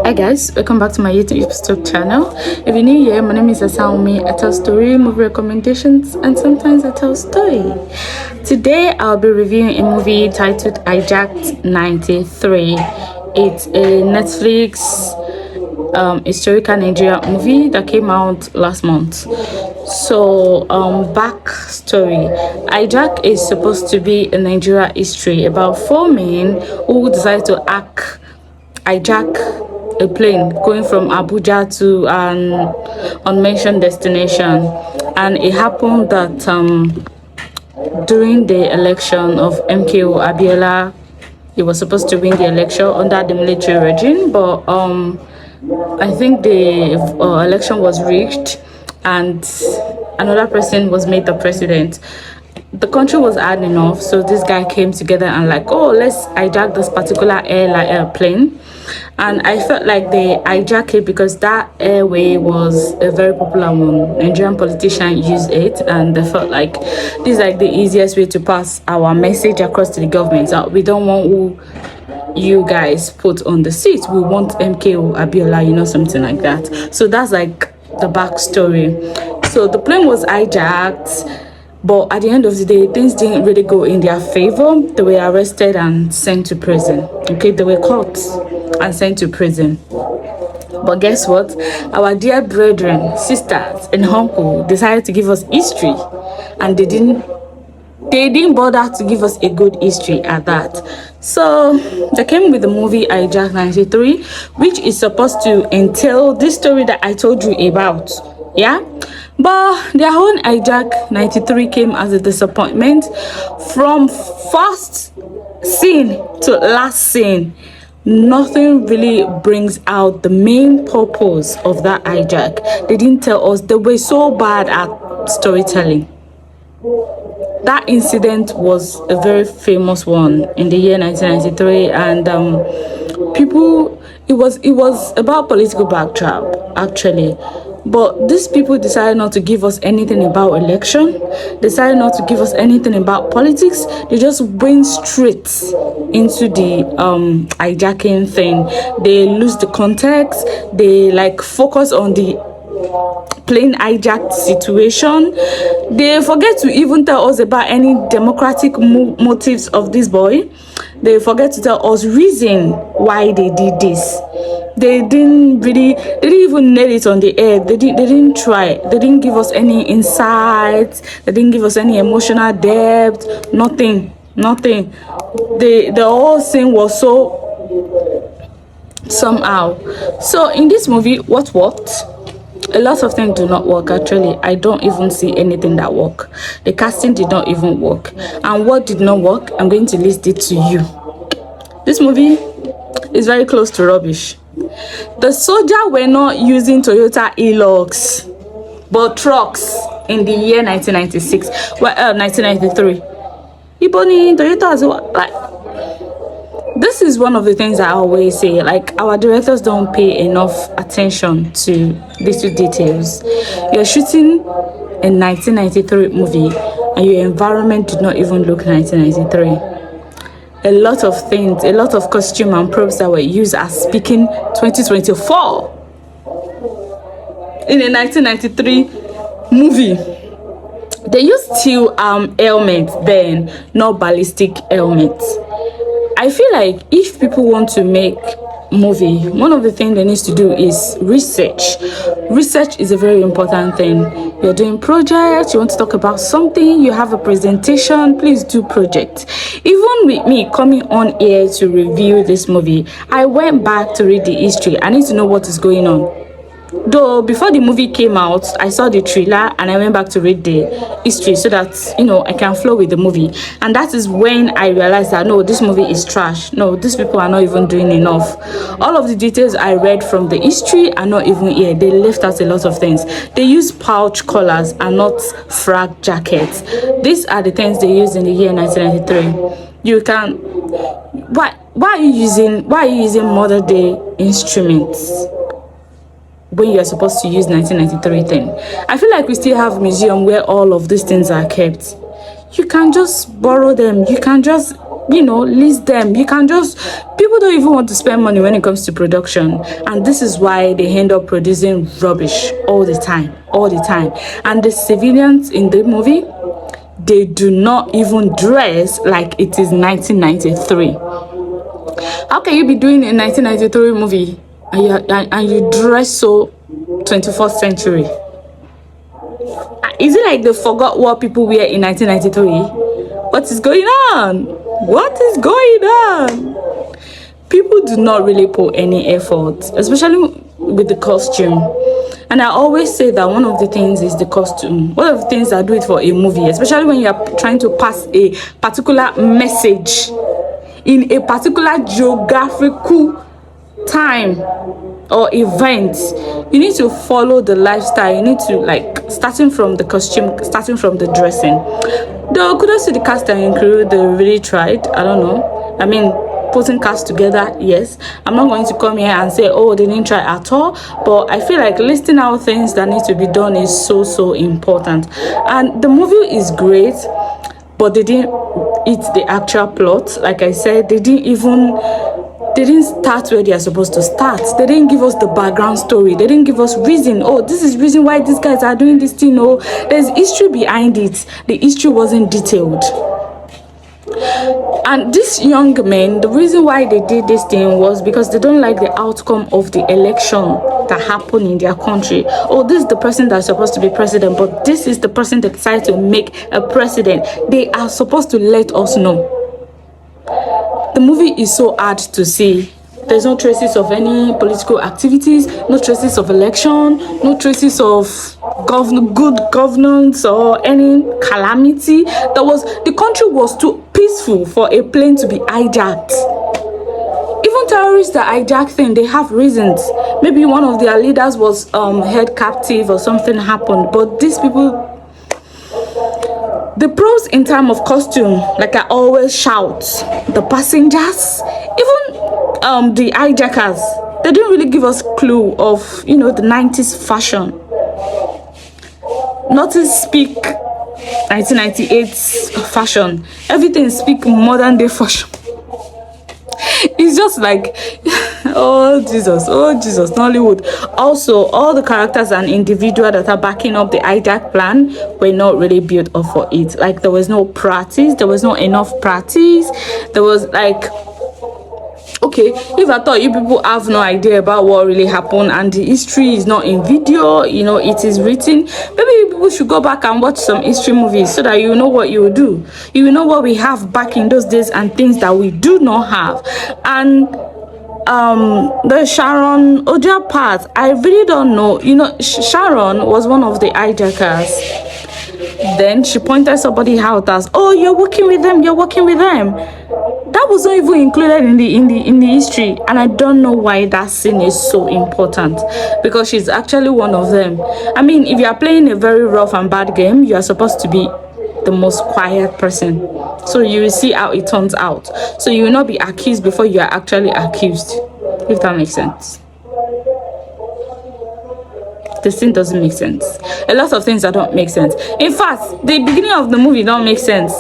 Hi guys, welcome back to my YouTube channel. If you're new here, my name is Asaomi. I tell story, movie recommendations, and sometimes I tell story. Today I'll be reviewing a movie titled Hijack 93. It's a Netflix historical Nigeria movie that came out last month. So backstory: Hijack is supposed to be a Nigeria history about four men who decide to hijack a plane going from Abuja to an unmentioned destination. And it happened that during the election of MKO Abiola, he was supposed to win the election under the military regime, but I think the election was rigged and another person was made the president. The country was hard enough, so this guy came together and like, oh, let's hijack this particular airplane. And I felt like they hijacked it because that airway was a very popular one. Nigerian politicians used it, and they felt like this is like the easiest way to pass our message across to the government. So we don't want who you guys put on the seat. We want MKO Abiola, something like that. So that's like the backstory. So the plane was hijacked, but at the end of the day, things didn't really go in their favor. They were arrested and sent to prison. Okay, they were caught and sent to prison. But guess what? Our dear brethren, sisters, and uncle decided to give us history, and they didn't bother to give us a good history at that. So they came with the movie Hijack 93, which is supposed to entail this story that I told you about. Yeah, but their own Hijack 93 came as a disappointment. From first scene to last scene, nothing really brings out the main purpose of that hijack. They didn't tell us. They were so bad at storytelling. That incident was a very famous one in the year 1993, and it was about political backdrop actually. But these people decided not to give us anything about election, decided not to give us anything about politics. They just went straight into the hijacking thing. They lose the context. They like focus on the plain hijacked situation. They forget to even tell us about any democratic motives of this boy. They forget to tell us reason why they did this. They didn't even nail it on the air. They didn't try. They didn't give us any insights. They didn't give us any emotional depth. Nothing. The whole thing was so somehow. So in this movie, what worked? A lot of things do not work actually. I don't even see anything that work. The casting did not even work. And what did not work, I'm going to list it to you. This movie is very close to rubbish. The soldier were not using Toyota Hilux but trucks in the year 1996. 1993. Iboni Toyota as well. Like, this is one of the things I always say, like our directors don't pay enough attention to little details. You're shooting a 1993 movie and your environment did not even look 1993. A lot of things, a lot of costume and props that were used are speaking 2024 in a 1993 movie. They used steel helmets then, not ballistic helmets. I feel like if people want to make movie, one of the things they need to do is research. Research is a very important thing. You're doing projects, you want to talk about something, you have a presentation, please do project. Even with me coming on here to review this movie, I went back to read the history. I need to know what is going on. Though before the movie came out, I saw the trailer and I went back to read the history so that I can flow with the movie. And that is when I realized that no, this movie is trash. No, these people are not even doing enough. All of the details I read from the history are not even here. They left out a lot of things. They use pouch collars and not frag jackets. These are the things they used in the year 1993. You can why are you using modern day instruments when you're supposed to use 1993 thing? I feel like we still have museum where all of these things are kept. You can just borrow them. You can just list them. You can just, people don't even want to spend money when it comes to production, and this is why they end up producing rubbish all the time. And the civilians in the movie, they do not even dress like it is 1993. How can you be doing a 1993 movie and you dress so 21st century? Is it like they forgot what people wear in 1993? What is going on? People do not really put any effort, especially with the costume. And I always say that one of the things is the costume. One of the things that do it for a movie, especially when you are trying to pass a particular message in a particular geographical time or event, you need to follow the lifestyle. You need to, starting from the costume, starting from the dressing. Though kudos to the cast and crew, they really tried. I don't know. I mean, putting cast together, yes. I'm not going to come here and say, oh, they didn't try at all. But I feel like listing out things that need to be done is so important. And the movie is great, but they didn't eat the actual plot. Like I said, they didn't start where they are supposed to start. They didn't give us the background story. They didn't give us reason. Oh, this is reason why these guys are doing this thing. Oh, there's history behind it. The history wasn't detailed. And these young men, the reason why they did this thing was because they don't like the outcome of the election that happened in their country. Oh, this is the person that's supposed to be president, but this is the person that decided to make a president. They are supposed to let us know. The movie is so hard to see. There's no traces of any political activities, no traces of election, no traces of good governance or any calamity. The country was too peaceful for a plane to be hijacked. Even terrorists that hijack things, they have reasons. Maybe one of their leaders was held captive or something happened. But these people, the pros in terms of costume, like I always shout, the passengers, even the hijackers, they didn't really give us clue of the 90s fashion. Nothing speak 1998 fashion. Everything speak modern day fashion. It's just like, oh Jesus, Nollywood. Also, all the characters and individuals that are backing up the hijack plan were not really built up for it. Like, there was no practice, there was not enough practice. There was okay, if I thought you people have no idea about what really happened and the history is not in video, it is written, maybe you people should go back and watch some history movies so that you know what you will do. You will know what we have back in those days and things that we do not have. And the Sharon ooja part, I really don't know. Sharon was one of the hijackers. Then she pointed somebody out as, oh, you're working with them. That was not even included in the history, and I don't know why that scene is so important, because she's actually one of them. I mean, if you are playing a very rough and bad game, you are supposed to be the most quiet person, so you will see how it turns out. So you will not be accused before you are actually accused, if that makes sense. The scene doesn't make sense. A lot of things that don't make sense. In fact, the beginning of the movie don't make sense.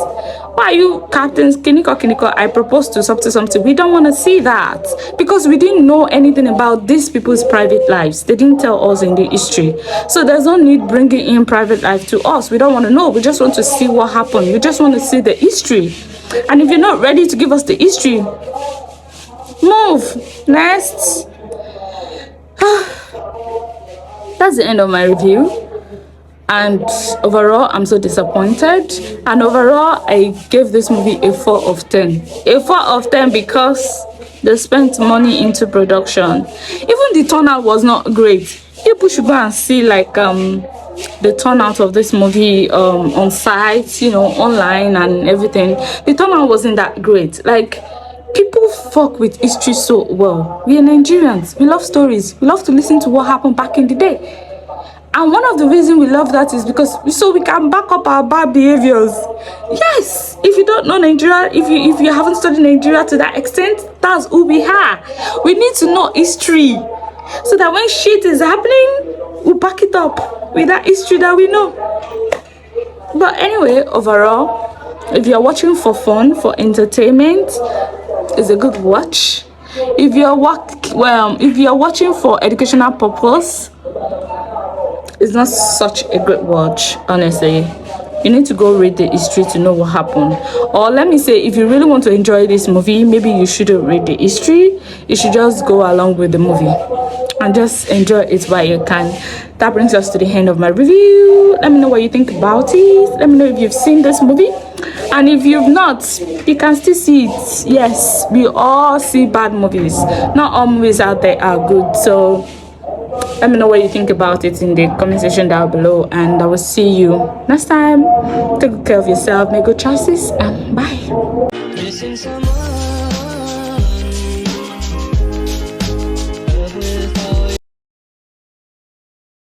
Why are you captains kiniko, I proposed to something? We don't want to see that, because we didn't know anything about these people's private lives. They didn't tell us in the history, so there's no need bringing in private life to us. We don't want to know. We just want to see what happened. We just want to see the history. And if you're not ready to give us the history, move next. That's the end of my review. And overall, I'm so disappointed. And overall, I gave this movie a 4 of 10. A 4 of 10 because they spent money into production. Even the turnout was not great. People should go and see the turnout of this movie on sites, online and everything. The turnout wasn't that great. People fuck with history so well. We are Nigerians. We love stories. We love to listen to what happened back in the day. And one of the reasons we love that is because so we can back up our bad behaviors. Yes, if you don't know Nigeria, if you haven't studied Nigeria to that extent, that's who we are. We need to know history so that when shit is happening, we back it up with that history that we know. But anyway, overall, If you're watching for fun, for entertainment, it's a good watch. If you're watching for educational purpose, it's not such a great watch, honestly. You need to go read the history to know what happened. Or let me say, if you really want to enjoy this movie, maybe you shouldn't read the history. You should just go along with the movie and just enjoy it while you can. That brings us to the end of my review. Let me know what you think about it. Let me know if you've seen this movie. And if you've not, you can still see it. Yes, we all see bad movies. Not all movies out there are good. So let me know what you think about it in the comment section down below, and I will see you next time. Take good care of yourself, make good choices, and bye.